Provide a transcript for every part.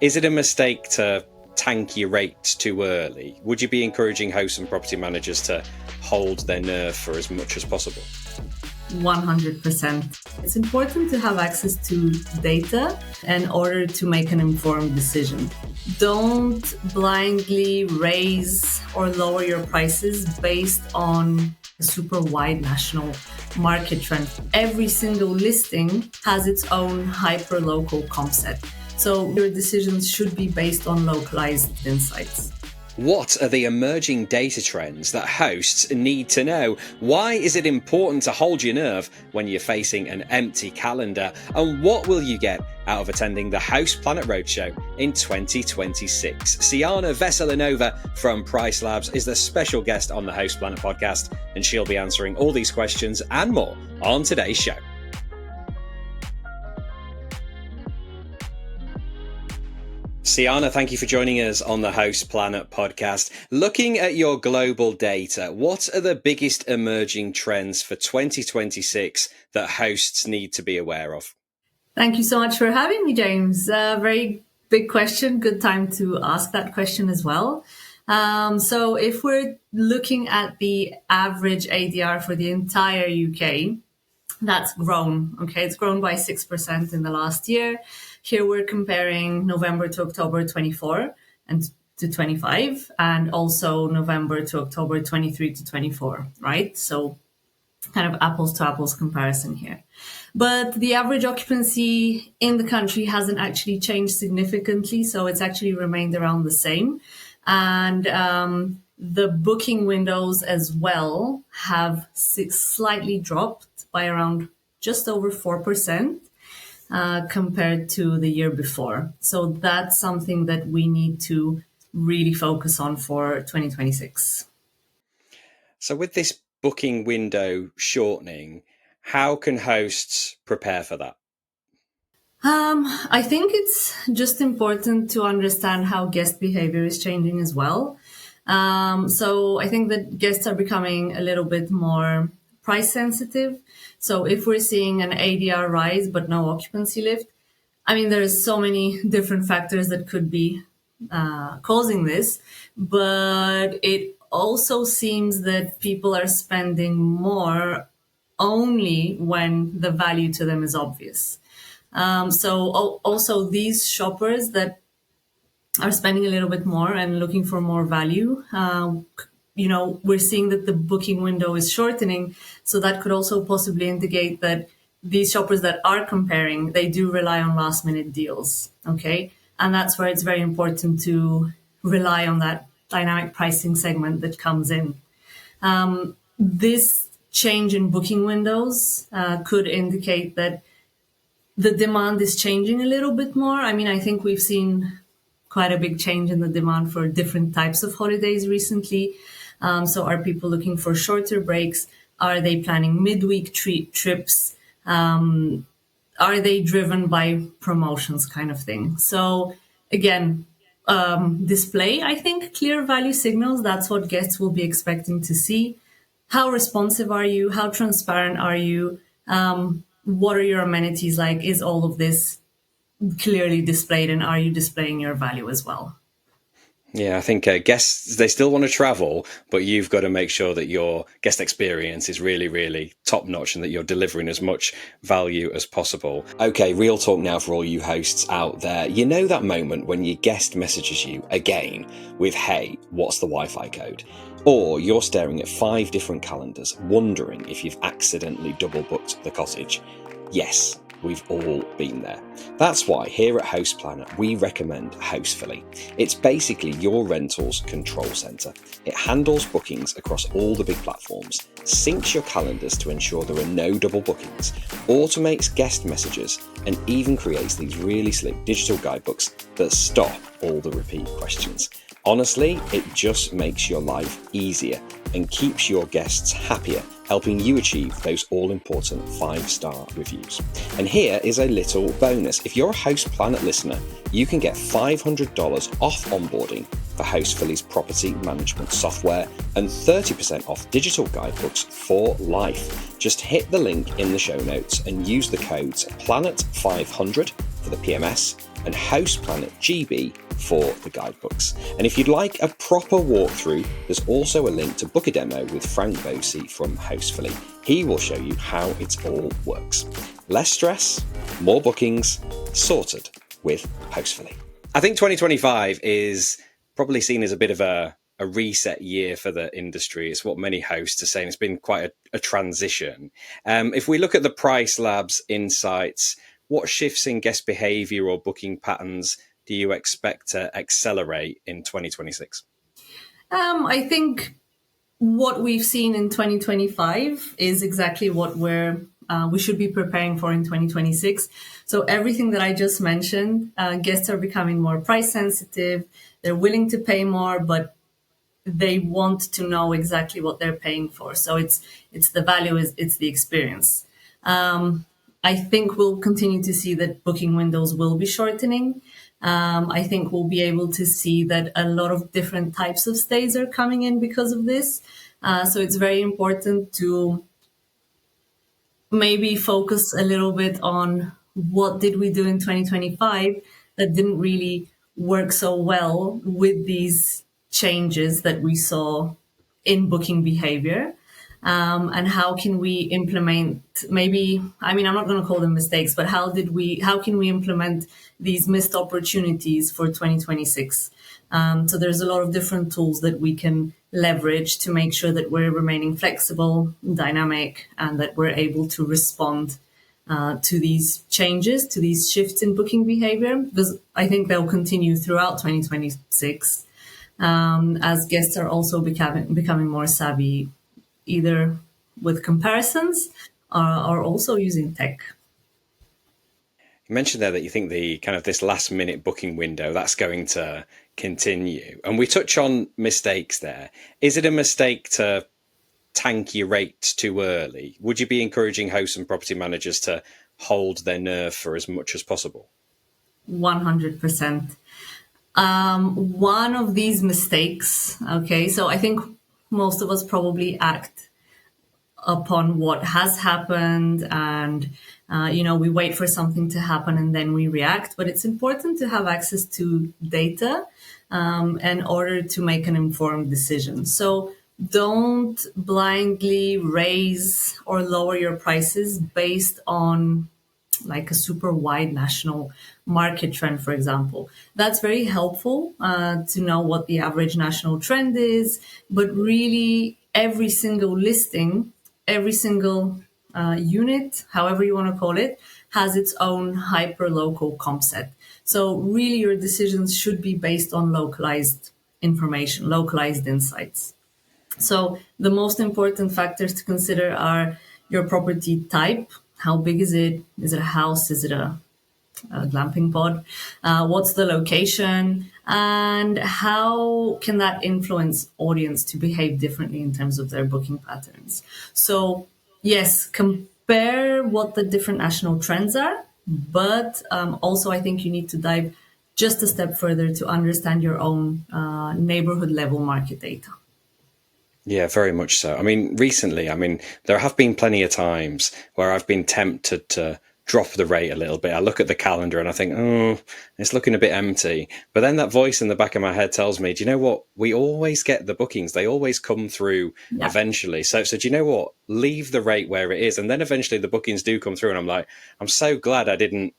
Is it a mistake to tank your rates too early? Would you be encouraging hosts and property managers to hold their nerve for as much as possible? 100%. It's important to have access to data in order to make an informed decision. Don't blindly raise or lower your prices based on a super wide national market trend. Every single listing has its own hyper-local comp set. So your decisions should be based on localized insights. What are the emerging data trends that hosts need to know? Why is it important to hold your nerve when you're facing an empty calendar? And what will you get out of attending the Host Planet Roadshow in 2026? Siana Veselinova from PriceLabs is the special guest on the Host Planet podcast, and she'll be answering all these questions and more on today's show. Siana, thank you for joining us on the Host Planet podcast. Looking at your global data, what are the biggest emerging trends for 2026 that hosts need to be aware of? Thank you so much for having me, James. Very big question. Good time to ask that question as well. So if we're looking at the average ADR for the entire UK, that's grown. Okay, it's grown by 6% in the last year. Here we're comparing November to October 24 and to 25, and also November to October 23 to 24, right? So kind of apples to apples comparison here. But the average occupancy in the country hasn't actually changed significantly, so it's actually remained around the same. And the booking windows as well have slightly dropped by around just over 4%. Compared to the year before. So that's something that we need to really focus on for 2026. So with this booking window shortening, how can hosts prepare for that? I think it's just important to understand how guest behavior is changing as well. So I think that guests are becoming a little bit more price sensitive. So if we're seeing an ADR rise but no occupancy lift, I mean, there's so many different factors that could be causing this, but it also seems that people are spending more only when the value to them is obvious. So also these shoppers that are spending a little bit more and looking for more value, we're seeing that the booking window is shortening. So that could also possibly indicate that these shoppers that are comparing, they do rely on last minute deals. Okay. And that's where it's very important to rely on that dynamic pricing segment that comes in. This change in booking windows could indicate that the demand is changing a little bit more. I mean, I think we've seen quite a big change in the demand for different types of holidays recently. So are people looking for shorter breaks? Are they planning midweek trips? Are they driven by promotions kind of thing? So again, display, I think, clear value signals. That's what guests will be expecting to see. How responsive are you? How transparent are you? What are your amenities like? Is all of this clearly displayed, and are you displaying your value as well? Yeah, I think guests, they still want to travel, but you've got to make sure that your guest experience is really, really top notch and that you're delivering as much value as possible. Okay, real talk now for all you hosts out there. You know that moment when your guest messages you again with, "Hey, what's the Wi-Fi code?" Or you're staring at 5 different calendars, wondering if you've accidentally double booked the cottage. Yes, we've all been there. That's why here at Host Planet, we recommend Hostfully. It's basically your rentals control center. It handles bookings across all the big platforms, syncs your calendars to ensure there are no double bookings, automates guest messages, and even creates these really slick digital guidebooks that stop all the repeat questions. Honestly, it just makes your life easier and keeps your guests happier, helping you achieve those all-important 5-star reviews. And here is a little bonus. If you're a Host Planet listener, you can get $500 off onboarding for Hostfully's property management software and 30% off digital guidebooks for life. Just hit the link in the show notes and use the codes PLANET500 for the PMS and Host Planet GB for the guidebooks. And if you'd like a proper walkthrough, there's also a link to book a demo with Frank Bosi from Hostfully. He will show you how it all works. Less stress, more bookings, sorted with Hostfully. I think 2025 is probably seen as a bit of a reset year for the industry. It's what many hosts are saying. It's been quite a transition. If we look at the PriceLabs insights, what shifts in guest behavior or booking patterns do you expect to accelerate in 2026? I think what we've seen in 2025 is exactly what we should be preparing for in 2026. So everything that I just mentioned, guests are becoming more price sensitive. They're willing to pay more, but they want to know exactly what they're paying for. So it's the value, it's the experience. I think we'll continue to see that booking windows will be shortening. I think we'll be able to see that a lot of different types of stays are coming in because of this. So it's very important to maybe focus a little bit on what did we do in 2025 that didn't really work so well with these changes that we saw in booking behavior. And how can we implement I'm not going to call them mistakes, but how can we implement these missed opportunities for 2026? So there's a lot of different tools that we can leverage to make sure that we're remaining flexible, dynamic, and that we're able to respond to these changes, to these shifts in booking behavior, because I think they'll continue throughout 2026 as guests are also becoming more savvy, either with comparisons or also using tech. You mentioned there that you think the kind of this last minute booking window, that's going to continue. And we touch on mistakes there. Is it a mistake to tank your rates too early? Would you be encouraging hosts and property managers to hold their nerve for as much as possible? 100%. One of these mistakes, so I think most of us probably act upon what has happened and, we wait for something to happen and then we react. But it's important to have access to data in order to make an informed decision. So don't blindly raise or lower your prices based on like a super wide national market trend, for example. That's very helpful to know what the average national trend is, but really every single listing, every single unit, however you want to call it, has its own hyper-local comp set. So really your decisions should be based on localized information, localized insights. So the most important factors to consider are your property type. How big is it? Is it a house? Is it a glamping pod? What's the location? And how can that influence audience to behave differently in terms of their booking patterns? So yes, compare what the different national trends are, but also I think you need to dive just a step further to understand your own neighborhood level market data. Yeah, very much so. Recently, there have been plenty of times where I've been tempted to drop the rate a little bit. I look at the calendar and I think, oh, it's looking a bit empty. But then that voice in the back of my head tells me, do you know what? We always get the bookings. They always come through eventually. So do you know what? Leave the rate where it is. And then eventually the bookings do come through. And I'm like, I'm so glad I didn't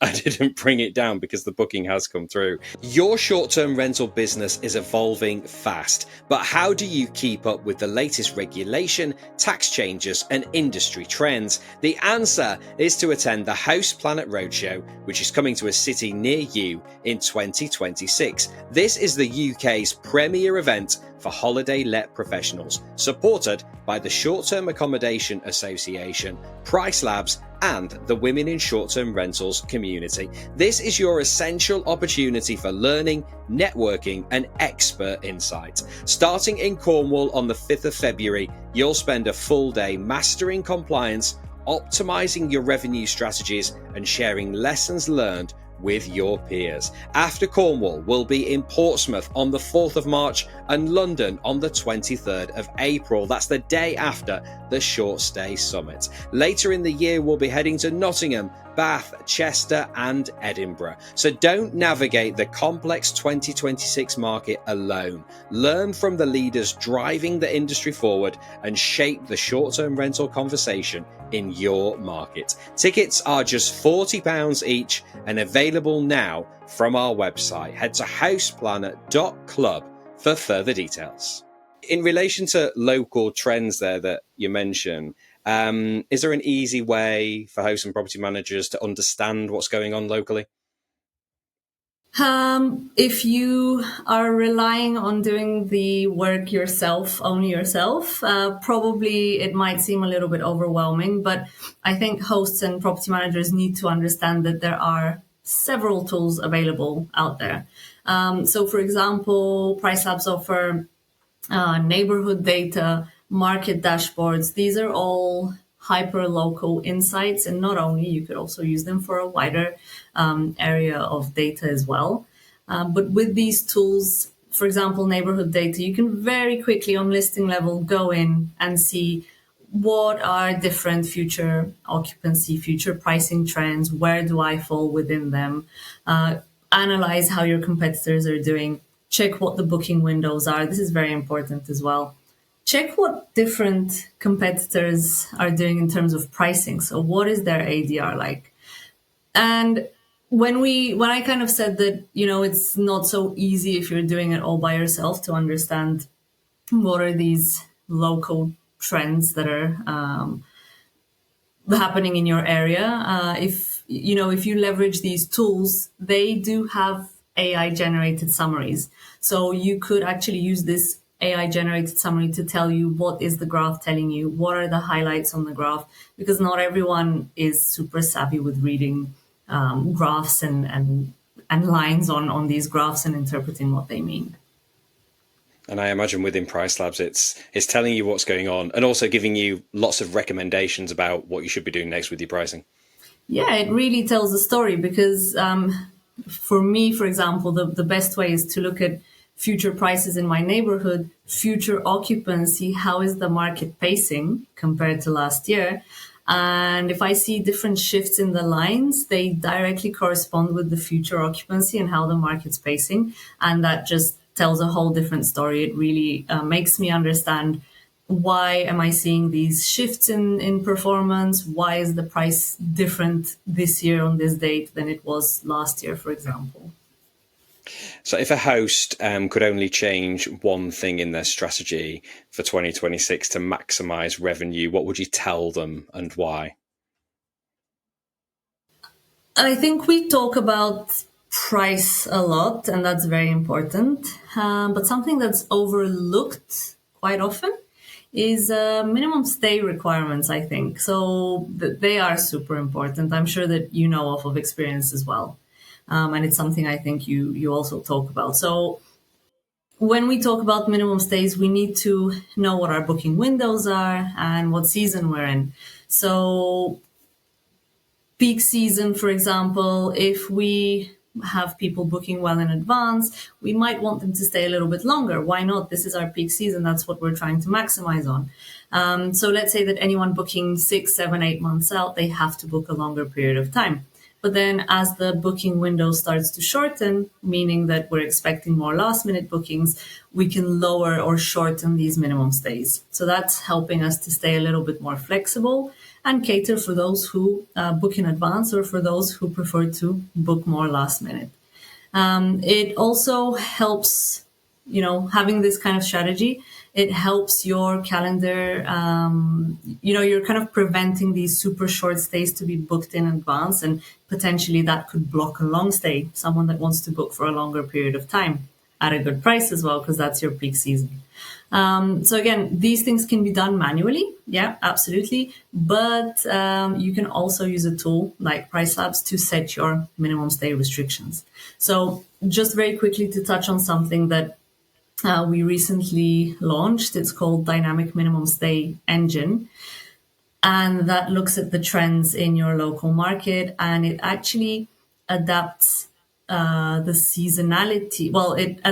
bring it down because the booking has come through. Your short-term rental business is evolving fast. But how do you keep up with the latest regulation, tax changes, and industry trends? The answer is to attend the Host Planet Roadshow, which is coming to a city near you in 2026. This is the UK's premier event for holiday let professionals, supported by the Short-Term Accommodation Association, PriceLabs, and the Women in Short-Term Rentals community. This is your essential opportunity for learning, networking, and expert insight. Starting in Cornwall on the 5th of February, you'll spend a full day mastering compliance, optimizing your revenue strategies, and sharing lessons learned with your peers. After Cornwall, we'll be in Portsmouth on the 4th of March and London on the 23rd of April. That's the day after the Short Stay Summit. Later in the year, we'll be heading to Nottingham, Bath, Chester, and Edinburgh. So don't navigate the complex 2026 market alone. Learn from the leaders driving the industry forward and shape the short-term rental conversation in your market. Tickets are just £40 each and available now from our website. Head to houseplanet.club for further details. In relation to local trends there that you mentioned, is there an easy way for hosts and property managers to understand what's going on locally? If you are relying on doing the work yourself, only yourself, probably it might seem a little bit overwhelming, but I think hosts and property managers need to understand that there are several tools available out there. So for example, PriceLabs offer neighborhood data, market dashboards. These are all hyper local insights, and not only, you could also use them for a wider area of data as well. But with these tools, for example, neighborhood data, you can very quickly on listing level go in and see what are different future occupancy, future pricing trends, where do I fall within them, analyze how your competitors are doing, check what the booking windows are. This is very important as well. Check what different competitors are doing in terms of pricing. So what is their ADR like? And when I kind of said that, it's not so easy if you're doing it all by yourself to understand what are these local trends that are happening in your area. If you leverage these tools, they do have AI generated summaries. So you could actually use this AI generated summary to tell you what is the graph telling you, what are the highlights on the graph, because not everyone is super savvy with reading graphs and lines on these graphs and interpreting what they mean. And I imagine within PriceLabs, it's telling you what's going on and also giving you lots of recommendations about what you should be doing next with your pricing. Yeah, it really tells a story because for me, for example, the best way is to look at future prices in my neighborhood, future occupancy, how is the market pacing compared to last year? And if I see different shifts in the lines, they directly correspond with the future occupancy and how the market's pacing. And that just tells a whole different story. It really makes me understand, why am I seeing these shifts in performance? Why is the price different this year on this date than it was last year, for example? So if a host could only change one thing in their strategy for 2026 to maximize revenue, what would you tell them and why? I think we talk about price a lot, and that's very important. But something that's overlooked quite often is minimum stay requirements, I think. So they are super important. I'm sure that you know of experience as well. And it's something I think you also talk about. So when we talk about minimum stays, we need to know what our booking windows are and what season we're in. So peak season, for example, if we have people booking well in advance, we might want them to stay a little bit longer. Why not? This is our peak season. That's what we're trying to maximize on. So let's say that anyone booking 6, 7, 8 months out, they have to book a longer period of time. But then as the booking window starts to shorten, meaning that we're expecting more last minute bookings, we can lower or shorten these minimum stays. So that's helping us to stay a little bit more flexible and cater for those who book in advance or for those who prefer to book more last minute. It also helps, having this kind of strategy, it helps your calendar. You're kind of preventing these super short stays to be booked in advance, and potentially that could block a long stay, someone that wants to book for a longer period of time at a good price as well, because that's your peak season. So again, these things can be done manually. Yeah, absolutely. But you can also use a tool like PriceLabs to set your minimum stay restrictions. So just very quickly to touch on something that we recently launched. It's called Dynamic Minimum Stay Engine. And that looks at the trends in your local market, and it actually adapts the seasonality. Well, it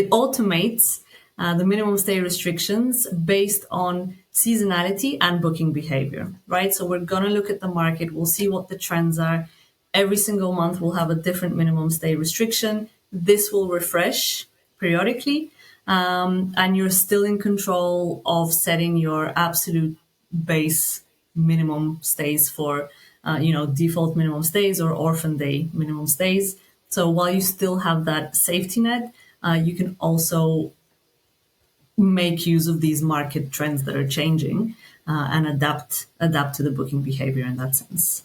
automates the minimum stay restrictions based on seasonality and booking behavior, right? So we're going to look at the market. We'll see what the trends are. Every single month, we'll have a different minimum stay restriction. This will refresh periodically, and you're still in control of setting your absolute base minimum stays for, default minimum stays or orphan day minimum stays. So while you still have that safety net, you can also make use of these market trends that are changing, and adapt to the booking behavior in that sense.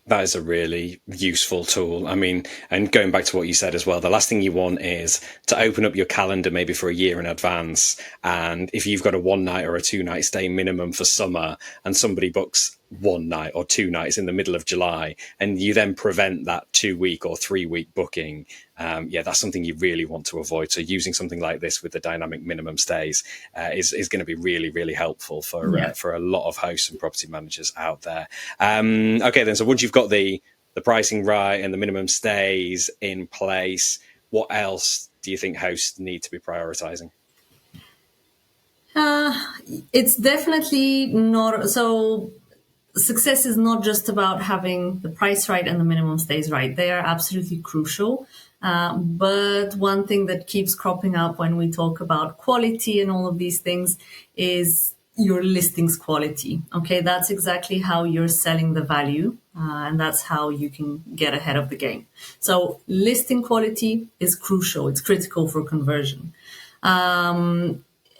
That is a really useful tool. I mean, and going back to what you said as well, the last thing you want is to open up your calendar maybe for a year in advance. And if you've got a 1 night or a 2 night stay minimum for summer and somebody books 1 night or 2 nights in the middle of July, and you then prevent that 2 week or 3 week booking, that's something you really want to avoid. So using something like this with the dynamic minimum stays is going to be really, really helpful for a lot of hosts and property managers out there. Okay, then. So once you've got the pricing right and the minimum stays in place, what else do you think hosts need to be prioritizing? It's definitely not so. Success is not just about having the price right and the minimum stays right. They are absolutely crucial. But one thing that keeps cropping up when we talk about quality and all of these things is your listings quality. Okay, that's exactly how you're selling the value, and that's how you can get ahead of the game. So listing quality is crucial. It's critical for conversion.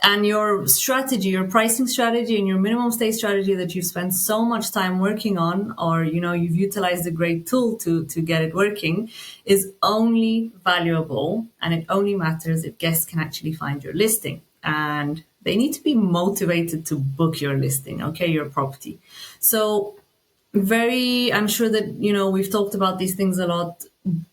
And your strategy, your pricing strategy and your minimum stay strategy that you've spent so much time working on, or you've utilized a great tool to get it working, is only valuable, and it only matters if guests can actually find your listing, and they need to be motivated to book your listing, okay, your property. So I'm sure that we've talked about these things a lot,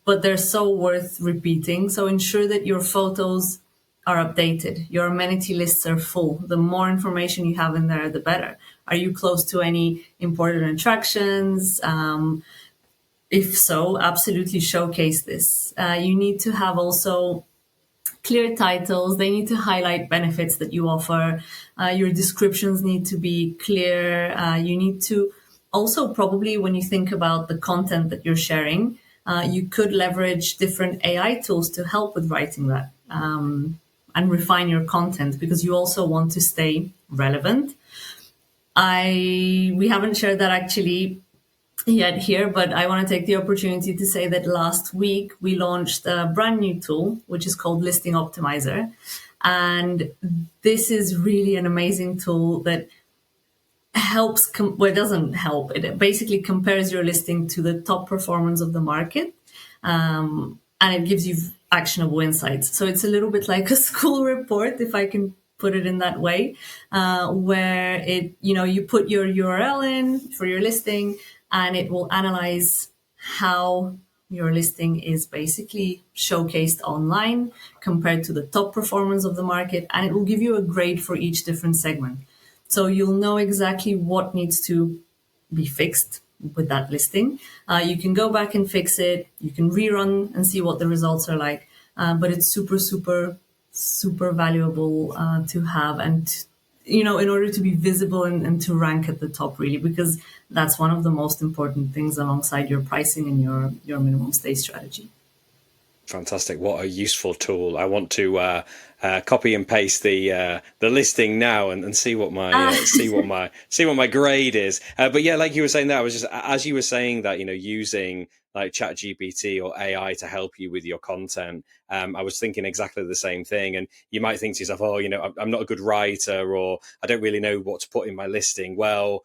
but they're so worth repeating. So ensure that your photos are updated, your amenity lists are full. The more information you have in there, the better. Are you close to any important attractions? If so, absolutely showcase this. You need to have also clear titles. They need to highlight benefits that you offer. Your descriptions need to be clear. You need to also, probably when you think about the content that you're sharing, you could leverage different AI tools to help with writing that, and refine your content, because you also want to stay relevant. We haven't shared that actually yet here, but I want to take the opportunity to say that last week we launched a brand new tool, which is called Listing Optimizer. And this is really an amazing tool that helps, it doesn't help. It basically compares your listing to the top performance of the market. And it gives you actionable insights. So it's a little bit like a school report, if I can put it in that way, where you put your URL in for your listing, and it will analyze how your listing is basically showcased online compared to the top performance of the market, and it will give you a grade for each different segment. So you'll know exactly what needs to be fixed with that listing. You can go back and fix it. You can rerun and see what the results are like. But it's super, super, super valuable to have, and in order to be visible and to rank at the top, really, because that's one of the most important things alongside your pricing and your minimum stay strategy. Fantastic! What a useful tool. I want to copy and paste the listing now and see what my see what my grade is. But yeah, like you were saying, that I was just, as you were saying that, using like ChatGPT or AI to help you with your content. I was thinking exactly the same thing. And you might think to yourself, oh, I'm not a good writer, or I don't really know what to put in my listing. Well,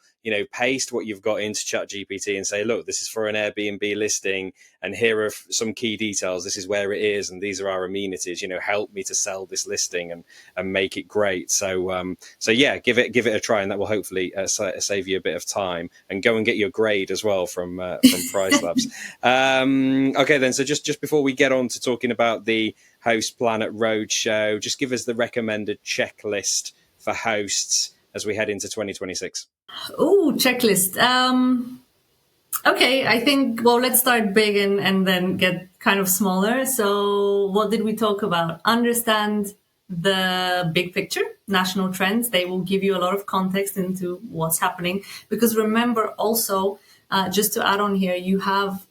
paste what you've got into ChatGPT and say, look, this is for an Airbnb listing, and here are some key details. This is where it is, and these are our amenities. Help me to sell this listing and make it great. So yeah, give it a try, and that will hopefully save you a bit of time. And go and get your grade as well from PriceLabs. Okay, then. So just before we get on to talking about the Host Planet Roadshow, just give us the recommended checklist for hosts as we head into 2026. Oh, checklist. Okay, I think, well, let's start big and then get kind of smaller. So what did we talk about? Understand the big picture, national trends. They will give you a lot of context into what's happening. Because remember also, just to add on here, you have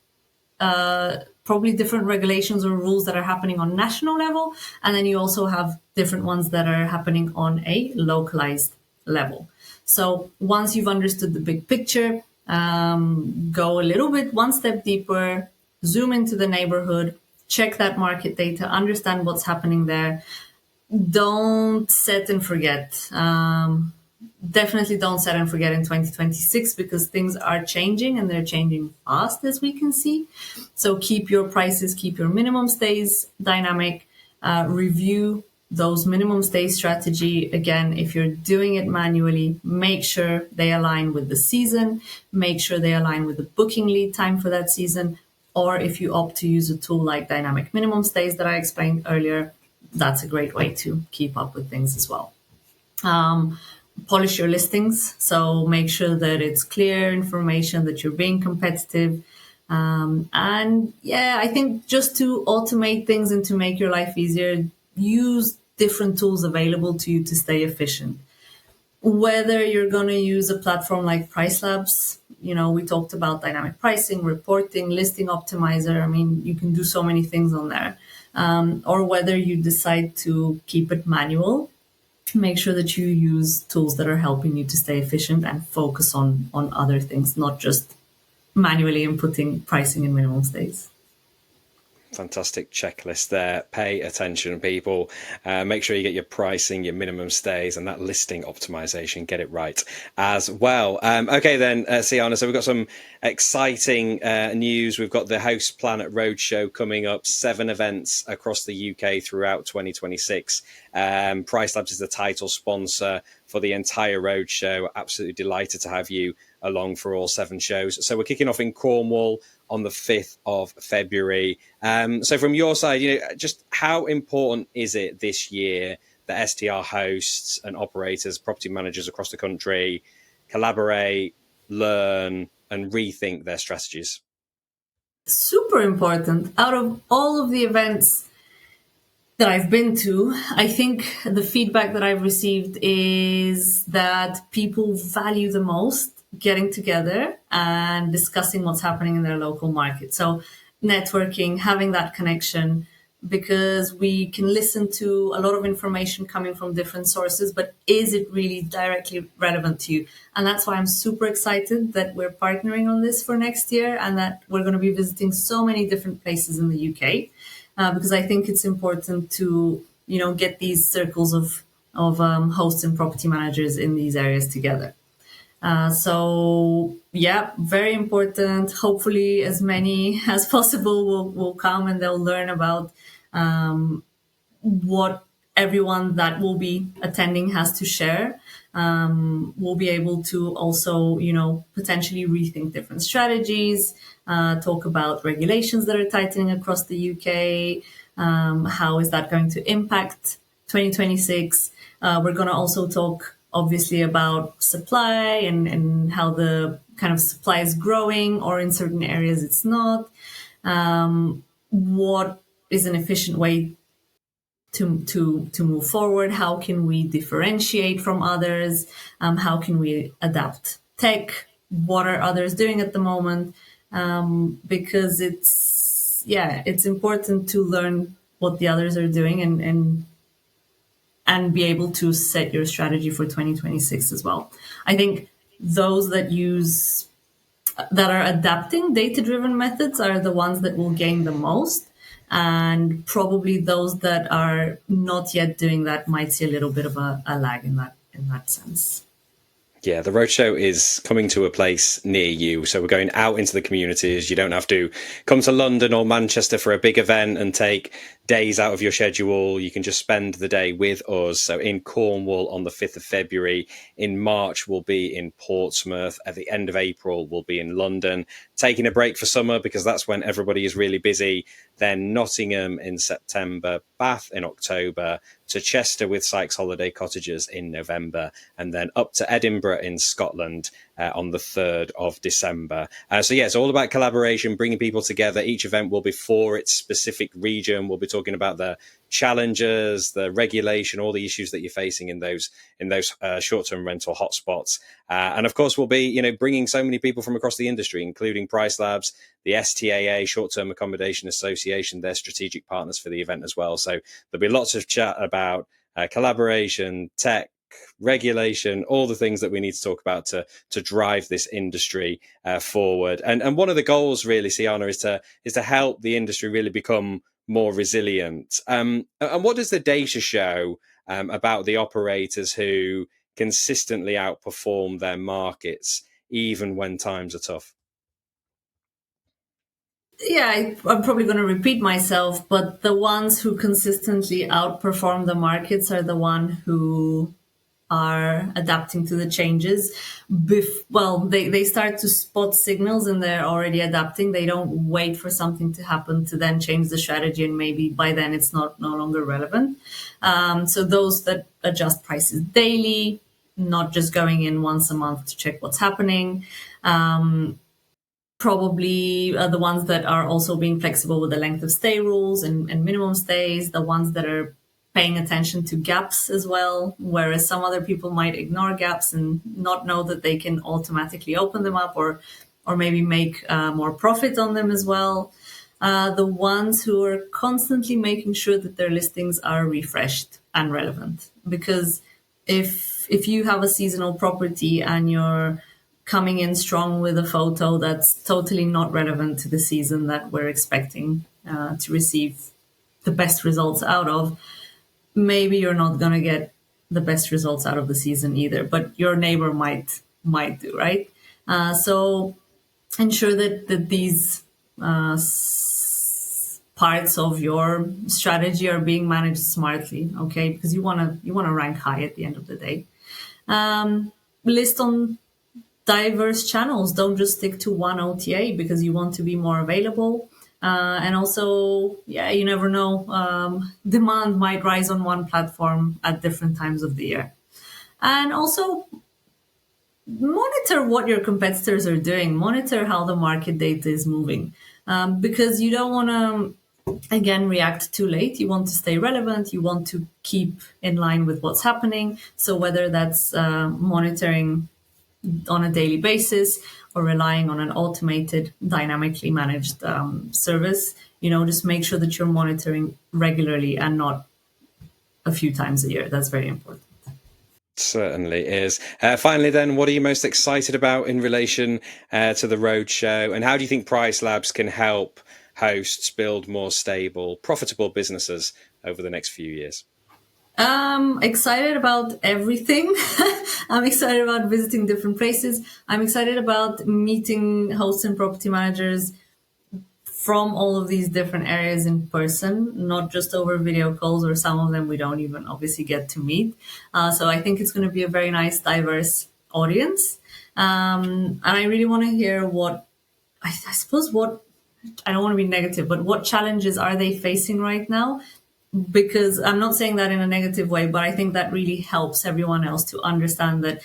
probably different regulations or rules that are happening on national level, and then you also have different ones that are happening on a localized level. So once you've understood the big picture, go a little bit one step deeper, zoom into the neighborhood, check that market data, understand what's happening there. Don't set and forget. Definitely don't set and forget in 2026, because things are changing and they're changing fast, as we can see. So keep your prices, keep your minimum stays dynamic, review those minimum stay strategy. Again, if you're doing it manually, make sure they align with the season, make sure they align with the booking lead time for that season. Or if you opt to use a tool like dynamic minimum stays that I explained earlier, that's a great way to keep up with things as well. Polish your listings, so make sure that it's clear information, that you're being competitive. And yeah, I think just to automate things and to make your life easier, use different tools available to you to stay efficient. Whether you're going to use a platform like PriceLabs, we talked about dynamic pricing, reporting, listing optimizer. I mean, you can do so many things on there. Or whether you decide to keep it manual, make sure that you use tools that are helping you to stay efficient and focus on other things, not just manually inputting pricing and minimum stays. Fantastic checklist there. Pay attention, people. Make sure you get your pricing, your minimum stays, and that listing optimization. Get it right as well. Okay, then, Siana. So we've got some exciting news. We've got the Host Planet Roadshow coming up. 7 events across the UK throughout 2026. PriceLabs is the title sponsor for the entire roadshow. Absolutely delighted to have you along for all 7 shows. So we're kicking off in Cornwall on the 5th of February. So from your side, just how important is it this year that STR hosts and operators, property managers across the country collaborate, learn, and rethink their strategies? Super important. Out of all of the events that I've been to, I think the feedback that I've received is that people value the most getting together and discussing what's happening in their local market. So networking, having that connection, because we can listen to a lot of information coming from different sources, but is it really directly relevant to you? And that's why I'm super excited that we're partnering on this for next year, and that we're going to be visiting so many different places in the UK. Because I think it's important to, get these circles of hosts and property managers in these areas together. So yeah, very important. Hopefully, as many as possible will come and they'll learn about what everyone that will be attending has to share. We'll be able to also, potentially rethink different strategies, talk about regulations that are tightening across the UK. How is that going to impact 2026? We're going to also talk, obviously, about supply and how the kind of supply is growing, or in certain areas it's not. What is an efficient way to move forward? How can we differentiate from others? How can we adapt tech? What are others doing at the moment? Because it's important to learn what the others are doing and be able to set your strategy for 2026 as well. I think those that are adapting data-driven methods are the ones that will gain the most. And probably those that are not yet doing that might see a little bit of a lag in that sense. Yeah, the roadshow is coming to a place near you. So we're going out into the communities. You don't have to come to London or Manchester for a big event and take days out of your schedule. You can just spend the day with us. So in Cornwall on the 5th of February, in March, we'll be in Portsmouth. At the end of April, we'll be in London, taking a break for summer because that's when everybody is really busy. Then Nottingham in September, Bath in October, to Chester with Sykes Holiday Cottages in November, and then up to Edinburgh in Scotland on the 3rd of December. So yeah, it's all about collaboration, bringing people together. Each event will be for its specific region. We'll be talking about the challenges, the regulation, all the issues that you're facing in those short-term rental hotspots. And of course, we'll be bringing so many people from across the industry, including PriceLabs, the STAA, Short-Term Accommodation Association. They're strategic partners for the event as well. So there'll be lots of chat about collaboration, tech, regulation, all the things that we need to talk about to drive this industry forward. And one of the goals, really, Siana, is to help the industry really become more resilient. And what does the data show about the operators who consistently outperform their markets, even when times are tough? Yeah, I'm probably going to repeat myself, but the ones who consistently outperform the markets are the one who are adapting to the changes. They start to spot signals and they're already adapting. They don't wait for something to happen to then change the strategy, and maybe by then it's no longer relevant. So those that adjust prices daily, not just going in once a month to check what's happening. Probably the ones that are also being flexible with the length of stay rules and minimum stays, the ones that are paying attention to gaps as well, whereas some other people might ignore gaps and not know that they can automatically open them up or maybe make more profit on them as well. The ones who are constantly making sure that their listings are refreshed and relevant, because if you have a seasonal property and you're coming in strong with a photo that's totally not relevant to the season that we're expecting to receive the best results out of, maybe you're not going to get the best results out of the season either, but your neighbor might do, right? So ensure that these parts of your strategy are being managed smartly, okay? Because you want to rank high at the end of the day. List on diverse channels. Don't just stick to one OTA because you want to be more available. And also, you never know. Demand might rise on one platform at different times of the year. And also, monitor what your competitors are doing. Monitor how the market data is moving. Because you don't want to, again, react too late. You want to stay relevant. You want to keep in line with what's happening. So whether that's monitoring on a daily basis or relying on an automated, dynamically managed service, just make sure that you're monitoring regularly and not a few times a year. That's very important. Certainly is. Finally, then, what are you most excited about in relation to the roadshow, and how do you think PriceLabs can help hosts build more stable, profitable businesses over the next few years? Excited about everything. I'm excited about visiting different places. I'm excited about meeting hosts and property managers from all of these different areas in person, not just over video calls, or some of them we don't even obviously get to meet. So I think it's going to be a very nice, diverse audience. And I really want to hear I suppose I don't want to be negative, but what challenges are they facing right now? Because I'm not saying that in a negative way, but I think that really helps everyone else to understand that,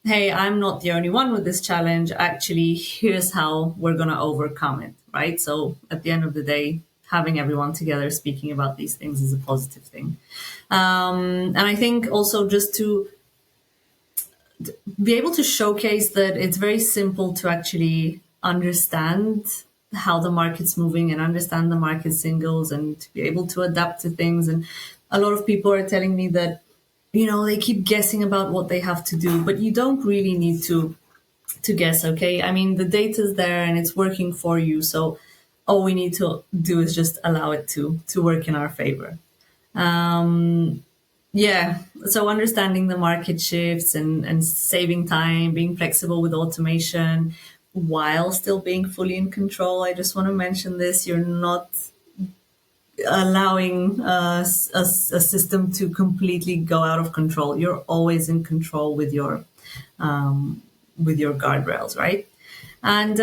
hey, I'm not the only one with this challenge. Actually, here's how we're going to overcome it, right? So at the end of the day, having everyone together speaking about these things is a positive thing. And I think also just to be able to showcase that it's very simple to actually understand how the market's moving and understand the market signals and to be able to adapt to things. And a lot of people are telling me that, they keep guessing about what they have to do, but you don't really need to guess, okay? I mean, the data's there and it's working for you. So all we need to do is just allow it to work in our favor. So understanding the market shifts and saving time, being flexible with automation while still being fully in control. I just want to mention this. You're not allowing a system to completely go out of control. You're always in control with your guardrails, right? And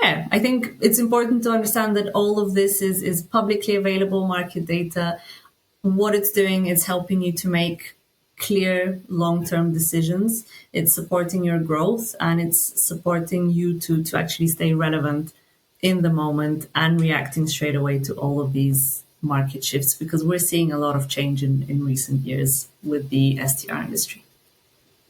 I think it's important to understand that all of this is publicly available market data. What it's doing is helping you to make clear long-term decisions. It's supporting your growth, and it's supporting you to actually stay relevant in the moment and reacting straight away to all of these market shifts, because we're seeing a lot of change in recent years with the STR industry.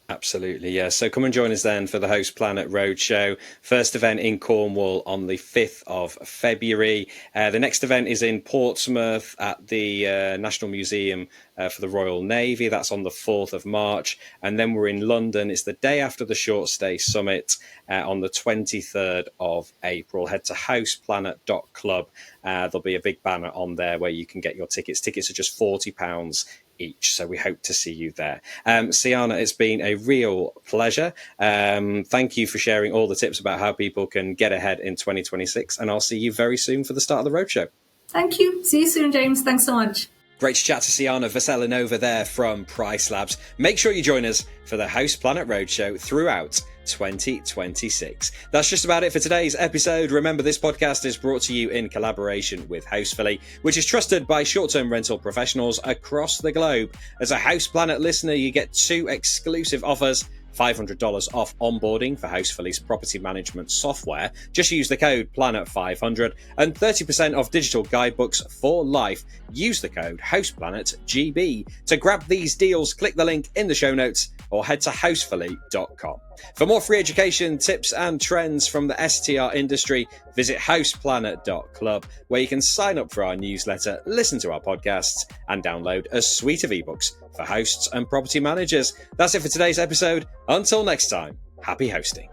Absolutely, yeah. So come and join us then for the Host Planet Roadshow. First event in Cornwall on the 5th of February. The next event is in Portsmouth at the National Museum for the Royal Navy. That's on the 4th of March. And then we're in London. It's the day after the Short Stay Summit on the 23rd of April. Head to houseplanet.club. There'll be a big banner on there where you can get your tickets. Tickets are just £40 each. So we hope to see you there. Siana, it's been a real pleasure. Thank you for sharing all the tips about how people can get ahead in 2026. And I'll see you very soon for the start of the roadshow. Thank you. See you soon, James. Thanks so much. Great to chat to Siana Veselinova there from PriceLabs. Make sure you join us for the Host Planet Roadshow throughout 2026. That's just about it for today's episode. Remember, this podcast is brought to you in collaboration with Housefully, which is trusted by short-term rental professionals across the globe. As a Host Planet listener, you get 2 exclusive offers: $500 off onboarding for Housefully's property management software. Just use the code PLANET500, and 30% off digital guidebooks for life. Use the code HostPlanetGB. To grab these deals, click the link in the show notes or head to housefully.com. For more free education, tips and trends from the STR industry, visit houseplanet.club, where you can sign up for our newsletter, listen to our podcasts, and download a suite of ebooks for hosts and property managers. That's it for today's episode. Until next time, happy hosting.